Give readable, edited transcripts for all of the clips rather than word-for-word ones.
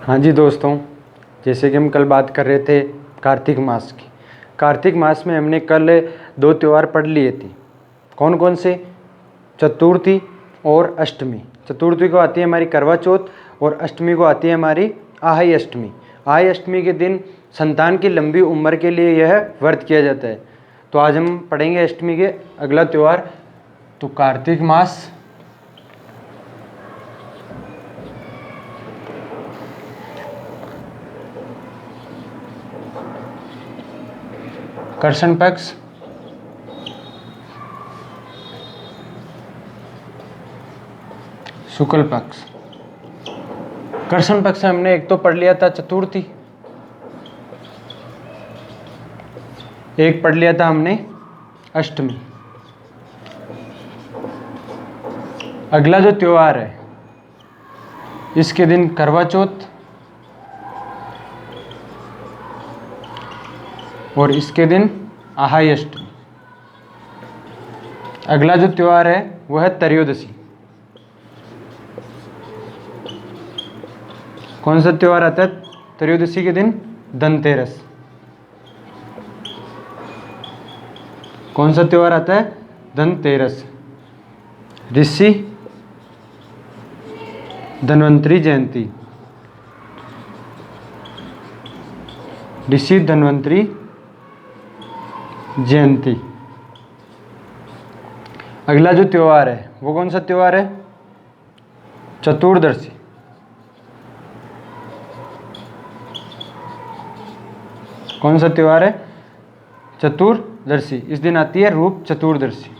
हाँ जी दोस्तों, जैसे कि हम कल बात कर रहे थे कार्तिक मास की। कार्तिक मास में हमने कल 2 त्यौहार पढ़ लिए थे। कौन कौन से? चतुर्थी और अष्टमी। चतुर्थी को आती है हमारी करवा चौथ और अष्टमी को आती है हमारी आहाई अष्टमी। आहाई अष्टमी के दिन संतान की लंबी उम्र के लिए यह व्रत किया जाता है। तो आज हम पढ़ेंगे अष्टमी के अगला त्यौहार। तो कार्तिक मास, कृष्ण पक्ष, शुक्ल पक्ष। कृष्ण पक्ष में हमने एक तो पढ़ लिया था चतुर्थी, एक पढ़ लिया था हमने अष्टमी। अगला जो त्योहार है इसके दिन करवा चौथ और इसके दिन आहाई अष्टमी। अगला जो त्योहार है वह है त्रयोदशी। कौन सा त्योहार आता है त्रयोदशी के दिन? धनतेरस। कौन सा त्योहार आता है? धनतेरस। ऋषि धन्वंतरी जयंती। ऋषि धन्वंतरी जयंती। अगला जो त्योहार है वो कौन सा त्योहार है? चतुर्दशी। कौन सा त्योहार है? चतुर्दशी। इस दिन आती है रूप चतुर्दशी।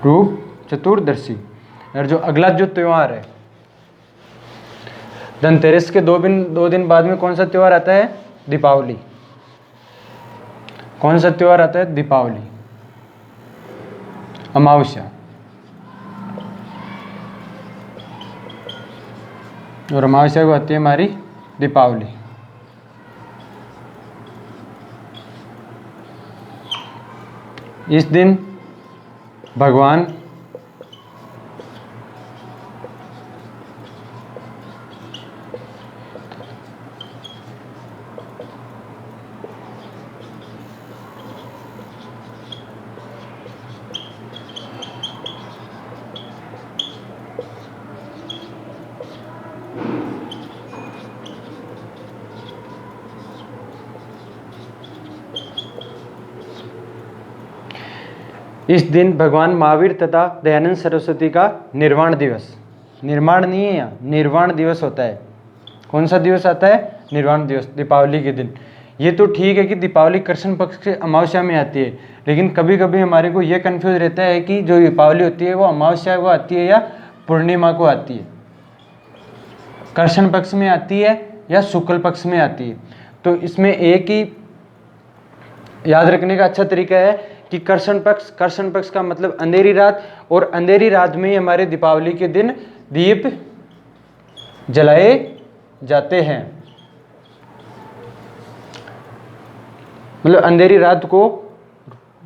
रूप चतुर्दशी। और जो अगला जो त्योहार है धनतेरस के 2 दिन बाद में कौन सा त्योहार आता है? दीपावली। कौन सा त्योहार आता है? दीपावली। अमावस्या। और अमावस्या को आती है हमारी दीपावली। इस दिन भगवान इस दिन भगवान महावीर तथा दयानंद सरस्वती का निर्वाण दिवस, निर्माण नहीं है यहाँ, निर्वाण दिवस होता है। कौन सा दिवस आता है? निर्वाण दिवस, दीपावली के दिन। ये तो ठीक है कि दीपावली कृष्ण पक्ष के अमावस्या में आती है, लेकिन कभी कभी हमारे को ये कन्फ्यूज रहता है कि जो दीपावली होती है वो अमावस्या को आती है या पूर्णिमा को आती है, कृष्ण पक्ष में आती है या शुक्ल पक्ष में आती है। तो इसमें एक ही याद रखने का अच्छा तरीका है कि कृष्ण पक्ष का मतलब अंधेरी रात, और अंधेरी रात में ही हमारे दीपावली के दिन दीप जलाए जाते हैं। मतलब अंधेरी रात को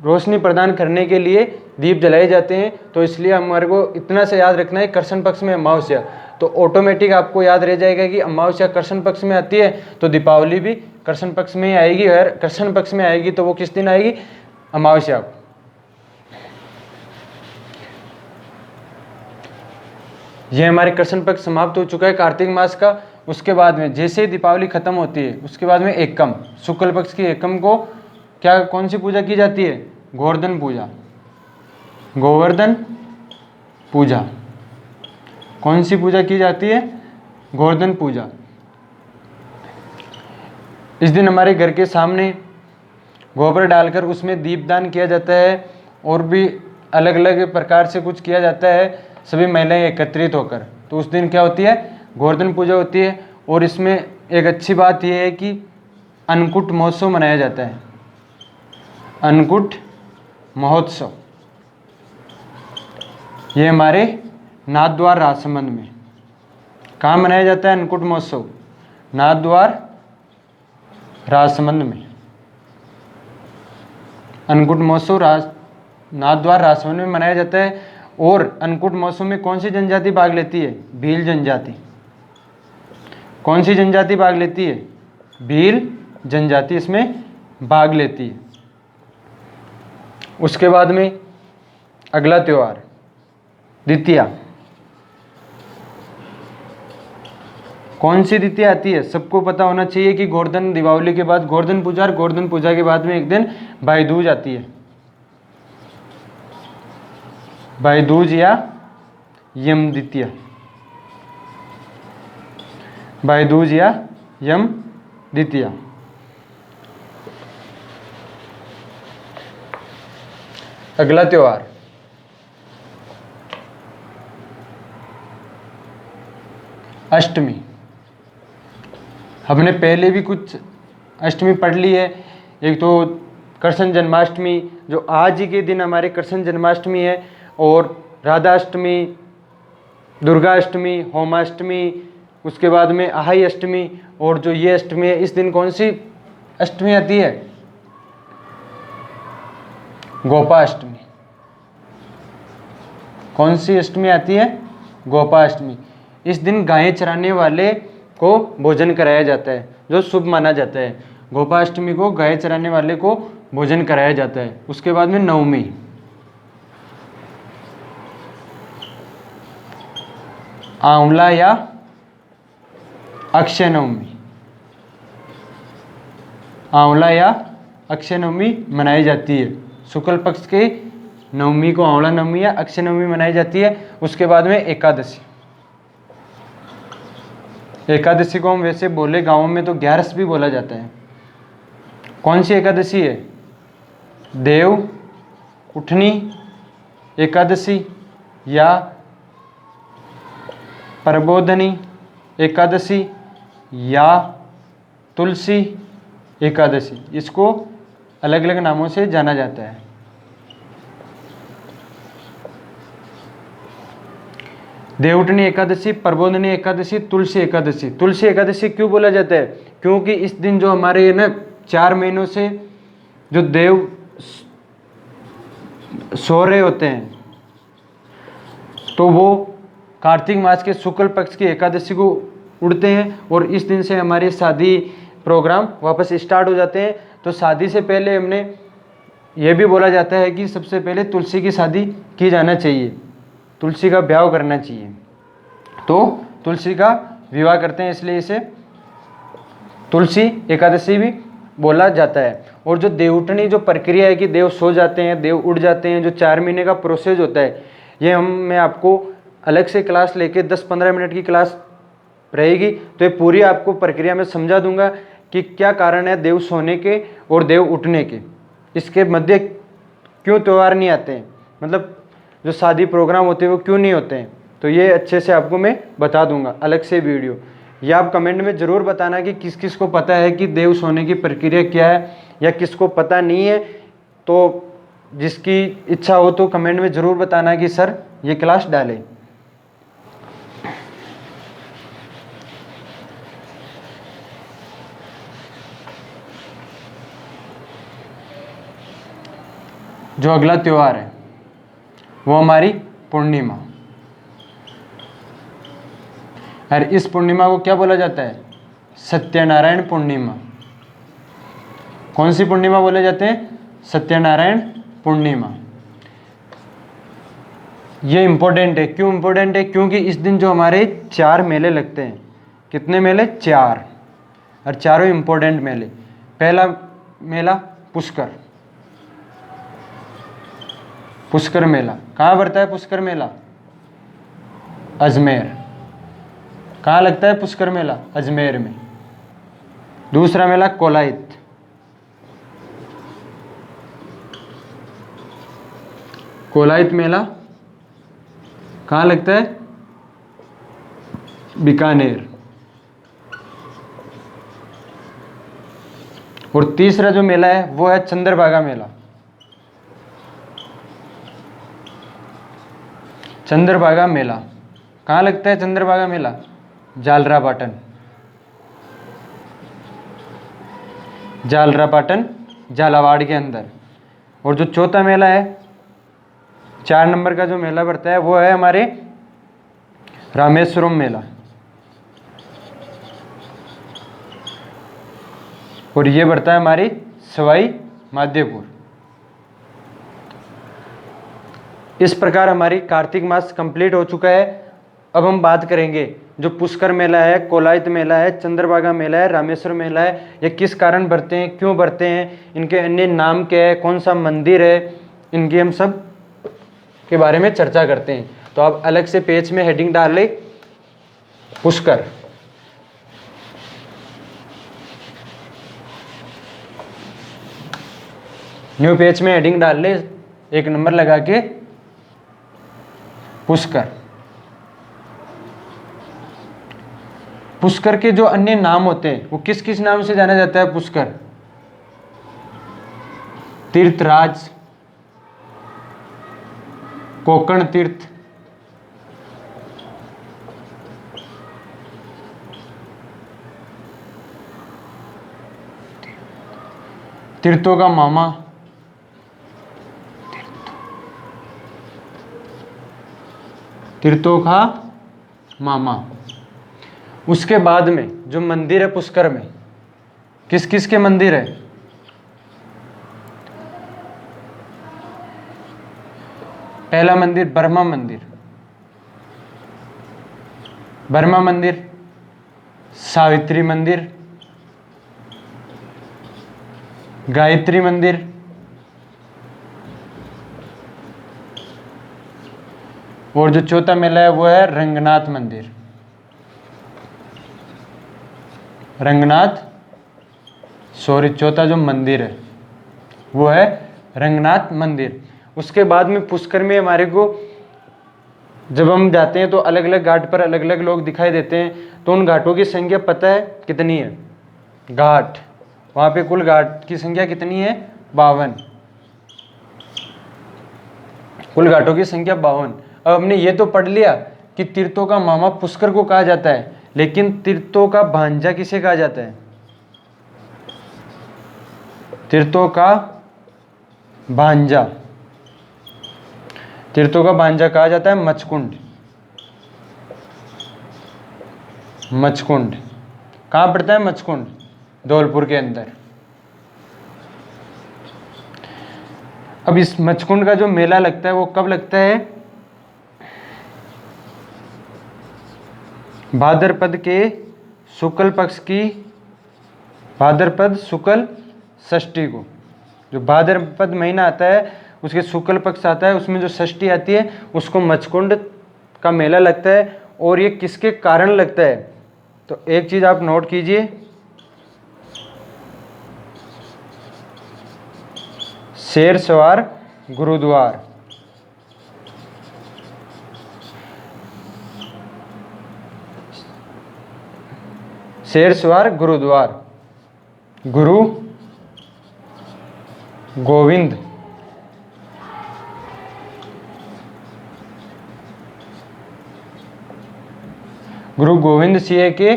रोशनी प्रदान करने के लिए दीप जलाए जाते हैं। तो इसलिए हमारे को इतना से याद रखना है कृष्ण पक्ष में अमावस्या, तो ऑटोमेटिक आपको याद रह जाएगा कि अमावस्या कृष्ण पक्ष में आती है तो दीपावली भी कृष्ण पक्ष में ही आएगी। अगर कृष्ण पक्ष में आएगी तो वो किस दिन आएगी? अमावस्या को। ये हमारे कृष्ण पक्ष समाप्त हो चुका है कार्तिक मास का। उसके बाद में जैसे ही दीपावली खत्म होती है उसके बाद में एकम, शुक्ल पक्ष की एकम को क्या कौन सी पूजा की जाती है? गोवर्धन पूजा। गोवर्धन पूजा। कौन सी पूजा की जाती है? गोवर्धन पूजा। इस दिन हमारे घर के सामने गोबर डालकर उसमें दीपदान किया जाता है, और भी अलग अलग प्रकार से कुछ किया जाता है, सभी महिलाएं एकत्रित होकर। तो उस दिन क्या होती है? गोवर्धन पूजा होती है। और इसमें एक अच्छी बात यह है कि अन्नकूट महोत्सव मनाया जाता है। अन्नकूट महोत्सव ये हमारे नाथद्वार राजसमंद में। कहाँ मनाया जाता है अन्नकूट महोत्सव? नाथद्वार राजसमंद में। अन्नकूट महोत्सव नाथद्वार राजसमंद में मनाया जाता है। और अन्नकूट महोत्सव में कौन सी जनजाति भाग लेती है? भील जनजाति। कौन सी जनजाति भाग लेती है? भील जनजाति इसमें भाग लेती है। उसके बाद में अगला त्योहार द्वितीया। कौन सी द्वितीया आती है? सबको पता होना चाहिए कि गोवर्धन दीपावली के बाद गोवर्धन पूजा, और गोवर्धन पूजा के बाद में एक दिन भाई दूज आती है, भाई दूज या यम द्वितीया, भाई दूज या यम द्वितीया। अगला त्योहार अष्टमी। हमने पहले भी कुछ अष्टमी पढ़ ली है। एक तो कृष्ण जन्माष्टमी, जो आज ही के दिन हमारे कृष्ण जन्माष्टमी है, और राधाष्टमी, दुर्गाष्टमी, होमाष्टमी, उसके बाद में अहाई अष्टमी, और जो ये अष्टमी है, इस दिन कौन सी अष्टमी आती है? गोपाष्टमी। कौन सी अष्टमी आती है? गोपाष्टमी। इस दिन गायें चराने वाले को भोजन कराया जाता है, जो शुभ माना जाता है। गोपाष्टमी को गाय चराने वाले को भोजन कराया जाता है। उसके बाद में नवमी, आंवला या अक्षय नवमी। आंवला या अक्षय नवमी मनाई जाती है। शुक्ल पक्ष के नवमी को आंवला नवमी या अक्षय नवमी मनाई जाती है। उसके बाद में एकादशी। एकादशी को हम वैसे बोले गाँवों में तो ग्यारस भी बोला जाता है। कौन सी एकादशी है? देव उठनी एकादशी या प्रबोधनी एकादशी या तुलसी एकादशी। इसको अलग अलग नामों से जाना जाता है। देवउठनी एकादशी, प्रबोधनी एकादशी, तुलसी एकादशी। तुलसी एकादशी क्यों बोला जाता है? क्योंकि इस दिन जो हमारे ना 4 महीनों से जो देव सो रहे होते हैं, तो वो कार्तिक मास के शुक्ल पक्ष की एकादशी को उड़ते हैं, और इस दिन से हमारी शादी प्रोग्राम वापस स्टार्ट हो जाते हैं। तो शादी से पहले हमने ये भी बोला जाता है कि सबसे पहले तुलसी की शादी की जाना चाहिए, तुलसी का ब्याह करना चाहिए। तो तुलसी का विवाह करते हैं, इसलिए इसे तुलसी एकादशी भी बोला जाता है। और जो देवउठनी जो प्रक्रिया है कि देव सो जाते हैं, देव उठ जाते हैं, जो 4 महीने का प्रोसेस होता है, ये मैं आपको अलग से क्लास लेके 10-15 मिनट की क्लास रहेगी, तो ये पूरी आपको प्रक्रिया में समझा दूंगा कि क्या कारण है देव सोने के और देव उठने के। इसके मध्य क्यों त्यौहार नहीं आते हैं, मतलब जो शादी प्रोग्राम होते हैं वो क्यों नहीं होते हैं, तो ये अच्छे से आपको मैं बता दूंगा अलग से वीडियो। या आप कमेंट में ज़रूर बताना कि किस किस को पता है कि देव सोने की प्रक्रिया क्या है, या किसको पता नहीं है। तो जिसकी इच्छा हो तो कमेंट में ज़रूर बताना कि सर ये क्लास डालें। जो अगला त्यौहार है वो हमारी पूर्णिमा। और इस पूर्णिमा को क्या बोला जाता है? सत्यनारायण पूर्णिमा। कौन सी पूर्णिमा बोले जाते हैं? सत्यनारायण पूर्णिमा। ये इंपॉर्टेंट है। क्यों इंपॉर्टेंट है? क्योंकि इस दिन जो हमारे 4 मेले लगते हैं। कितने मेले? 4, और चारों इंपॉर्टेंट मेले। पहला मेला पुष्कर। पुष्कर मेला कहाँ पड़ता है? पुष्कर मेला अजमेर। कहाँ लगता है पुष्कर मेला? अजमेर में। दूसरा मेला कोलायत। कोलायत मेला कहाँ लगता है? बीकानेर। और तीसरा जो मेला है वो है चंद्रभागा मेला। चंद्रभागा मेला कहाँ लगता है? चंद्रभागा मेला जालरापाटन। जालरापाटन झालावाड़ के अंदर। और जो चौथा मेला है 4 नंबर का जो मेला बढ़ता है वो है हमारे रामेश्वरम मेला, और ये बढ़ता है हमारी सवाई माधोपुर। इस प्रकार हमारी कार्तिक मास कंप्लीट हो चुका है। अब हम बात करेंगे जो पुष्कर मेला है, कोलायत मेला है, चंद्रभागा मेला है, रामेश्वर मेला है, ये किस कारण बढ़ते हैं, क्यों बढ़ते हैं, इनके अन्य नाम क्या है, कौन सा मंदिर है, इनकी हम सब के बारे में चर्चा करते हैं। तो आप अलग से पेज में हेडिंग डाल ले पुष्कर। न्यू पेज में हेडिंग डाल ले 1 नंबर लगा के पुष्कर। पुष्कर के जो अन्य नाम होते हैं वो किस किस नाम से जाना जाता है? पुष्कर, तीर्थराज, कोकण तीर्थ, तीर्थों का मामा, तीर्थों का मामा। उसके बाद में जो मंदिर है पुष्कर में, किस किस के मंदिर है? पहला मंदिर ब्रह्मा मंदिर, ब्रह्मा मंदिर, सावित्री मंदिर, गायत्री मंदिर, और जो चौथा मेला है वो है रंगनाथ मंदिर। रंगनाथ, सॉरी, चौथा जो मंदिर है वो है रंगनाथ मंदिर। उसके बाद में पुष्कर में हमारे को जब हम जाते हैं तो अलग अलग घाट पर अलग अलग लोग दिखाई देते हैं। तो उन घाटों की संख्या पता है कितनी है? घाट, वहाँ पे कुल घाट की संख्या कितनी है? 52। कुल घाटों की संख्या 52। अब हमने ये तो पढ़ लिया कि तीर्थों का मामा पुष्कर को कहा जाता है, लेकिन तीर्थों का भांजा किसे कहा जाता है? तीर्थों का भांजा, तीर्थों का भांजा कहा जाता है मचकुंड। मचकुंड कहाँ पड़ता है? मचकुंड धौलपुर के अंदर। अब इस मचकुंड का जो मेला लगता है वो कब लगता है? भाद्रपद के शुक्ल पक्ष की, भाद्रपद शुक्ल षष्ठी को, जो भाद्रपद महीना आता है उसके शुक्ल पक्ष आता है, उसमें जो षष्ठी आती है उसको मचकुंड का मेला लगता है। और ये किसके कारण लगता है? तो एक चीज आप नोट कीजिए, शेर सवार गुरुद्वार। शेर सवार गुरुद्वार, गुरु गोविंद गुरु गोविंद सिंह के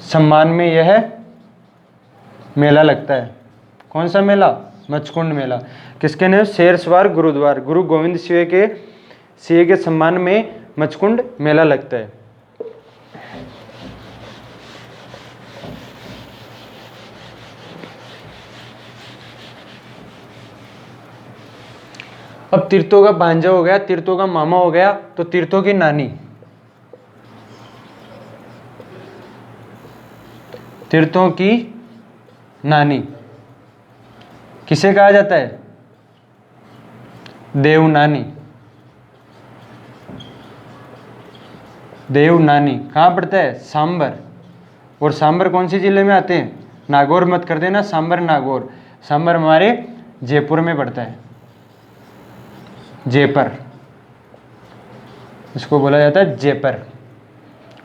सम्मान में यह मेला लगता है। कौन सा मेला? मचकुंड मेला। किसके नाम? शेर सवार गुरुद्वार, गुरु गोविंद सिंह के सम्मान में मचकुंड मेला लगता है। अब तीर्थों का भांजा हो गया, तीर्थों का मामा हो गया, तो तीर्थों की नानी, तीर्थों की नानी किसे कहा जाता है? देवनानी। देवनानी कहाँ पड़ता है? सांबर। और सांबर कौन सी जिले में आते हैं? नागौर मत कर देना, सांबर नागौर। सांबर हमारे जयपुर में पड़ता है, जयपुर, इसको बोला जाता है जयपुर।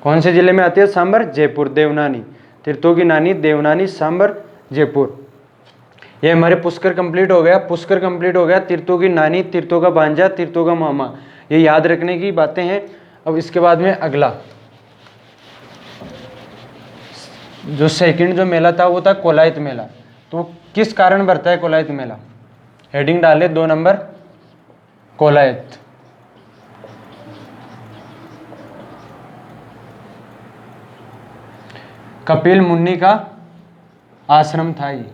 कौन से जिले में आती है? सांबर, जयपुर। देवनानी, तीर्थों की नानी, देवनानी, सांबर, जयपुर। ये हमारे पुष्कर कंप्लीट हो गया। पुष्कर कंप्लीट हो गया, तीर्थों की नानी, तीर्थों का भांजा, तीर्थों का मामा, ये याद रखने की बातें हैं। अब इसके बाद में अगला जो सेकंड जो मेला था वो था कोलायत मेला। तो किस कारण बढ़ता है कोलायत मेला? हेडिंग डाले 2 नंबर, कोलायत। कपिल मुनि का आश्रम था ये,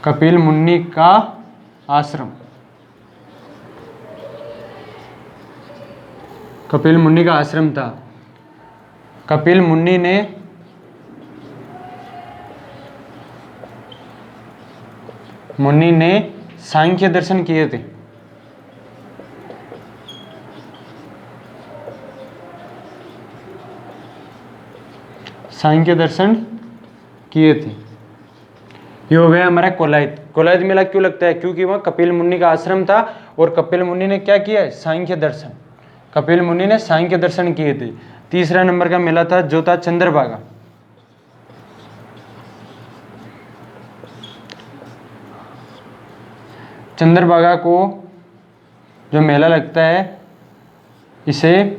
कपिल मुनि का आश्रम, कपिल मुनि का आश्रम था। कपिल मुनि ने सांख्य दर्शन किए थे। सांख्य दर्शन किए थे। ये हो गया हमारा कोलायत। कोलायत मेला क्यों लगता है? क्योंकि वहाँ कपिल मुनि का आश्रम था और कपिल मुनि ने क्या किया है? सांख्य दर्शन। कपिल मुनि ने सांख्य दर्शन किए थे। तीसरा नंबर का मेला था जो था चंद्रभागा। चंद्रभागा को जो मेला लगता है इसे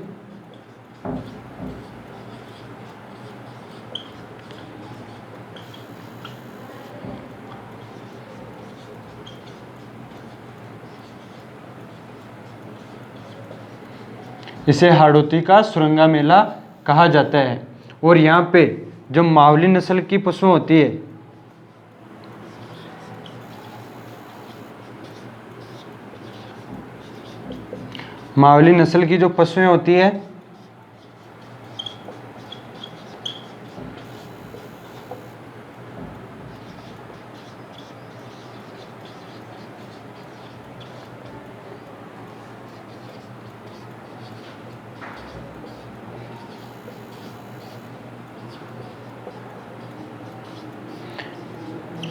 हाड़ौती का सुरंगा मेला कहा जाता है। और यहाँ पे जो मावली नस्ल की पशु होती है, मावली नस्ल की जो पशुएं होती है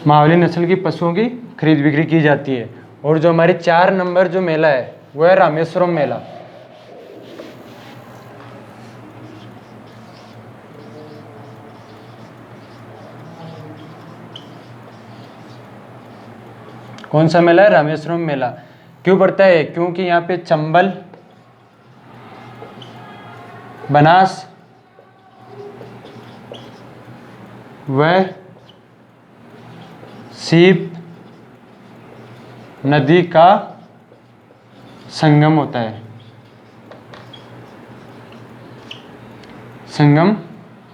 मावली नस्ल की पशुओं की खरीद बिक्री की जाती है। और जो हमारे 4 नंबर जो मेला है वो है रामेश्वरम मेला। कौन सा मेला है? रामेश्वरम मेला। क्यों पड़ता है? क्योंकि यहाँ पे चंबल, बनास व सीप नदी का संगम होता है। संगम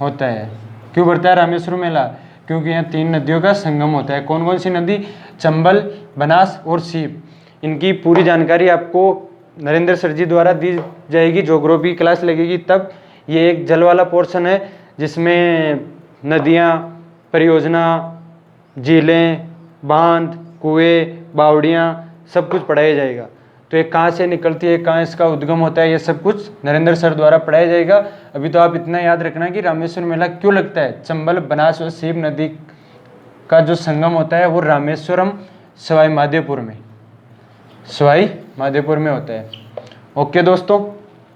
होता है। क्यों बढ़ता है रामेश्वरम मेला? क्योंकि यहाँ 3 नदियों का संगम होता है। कौन कौन सी नदी? चंबल, बनास और सीप। इनकी पूरी जानकारी आपको नरेंद्र सर जी द्वारा दी जाएगी। ज्योग्राफी क्लास लगेगी तब। ये एक जल वाला पोर्शन है जिसमें नदियाँ, परियोजना, झीलें, बांध, कुएं, बावड़ियाँ सब कुछ पढ़ाया जाएगा। तो ये कहाँ से निकलती है, कहाँ इसका उद्गम होता है, ये सब कुछ नरेंद्र सर द्वारा पढ़ाया जाएगा। अभी तो आप इतना याद रखना कि रामेश्वर मेला क्यों लगता है। चंबल, बनास और सीप नदी का जो संगम होता है वो रामेश्वरम सवाई माधोपुर में, सवाई माधोपुर में होता है। ओके दोस्तों,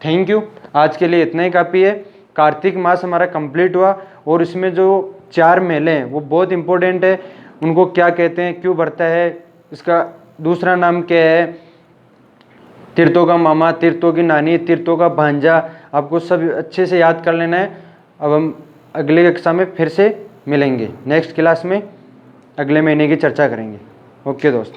थैंक यू। आज के लिए इतना ही काफ़ी है। कार्तिक मास हमारा कंप्लीट हुआ और इसमें जो 4 मेले हैं वो बहुत इंपॉर्टेंट है। उनको क्या कहते हैं, क्यों बढ़ता है, इसका दूसरा नाम क्या है, तीर्थों का मामा, तीर्थों की नानी, तीर्थों का भांजा, आपको सब अच्छे से याद कर लेना है। अब हम अगले कक्षा में फिर से मिलेंगे। नेक्स्ट क्लास में अगले महीने की चर्चा करेंगे। ओके दोस्त।